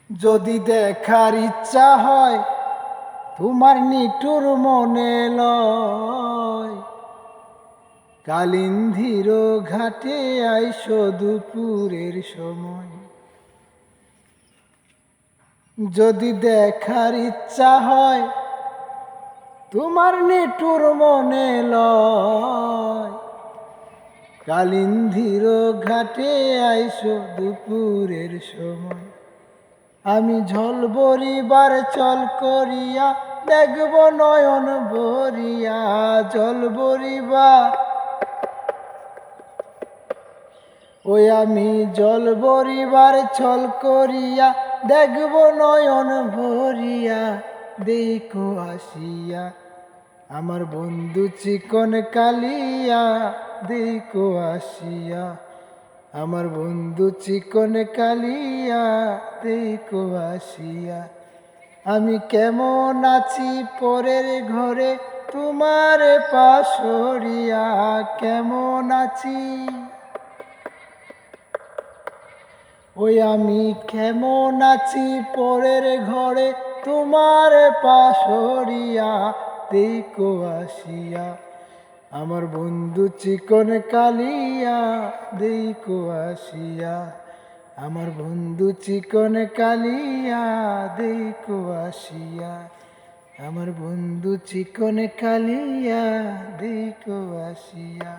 যদি দেখার ইচ্ছা হয় তোমার নিঠুর মনে লয়, কালিন্দির ঘাটে আইসো দুপুরের সময়। যদি দেখার ইচ্ছা হয় তোমার নিঠুর মনে লয়, কালিন্দির ঘাটে আইসো দুপুরের সময়। আমি ঝল বরিবার চল করিয়া দেখব নয়ন ভরিয়া, জল বরিবা ওই আমি জল বরিবার ছল করিয়া দেখব নয়ন ভরিয়া, দেখো আসিয়া আমার বন্ধু চিকন কালিয়া, দেখো আসিয়া আমার বন্ধু চিকন কালিয়া, দেখো আসিয়া। আমি কেমন আছি পরের ঘরে তোমার পাশরিয়া, কেমন আছি ওই আমি কেমন আছি পরের ঘরে তোমার পাশরিয়া, দেখো আসিয়া আমার বন্ধু চিকন কালিয়া, দেখো আসিয়া আমার বন্ধু চিকন কালিয়া, দেখো আসিয়া আমার বন্ধু চিকন কালিয়া, দেখো আসিয়া।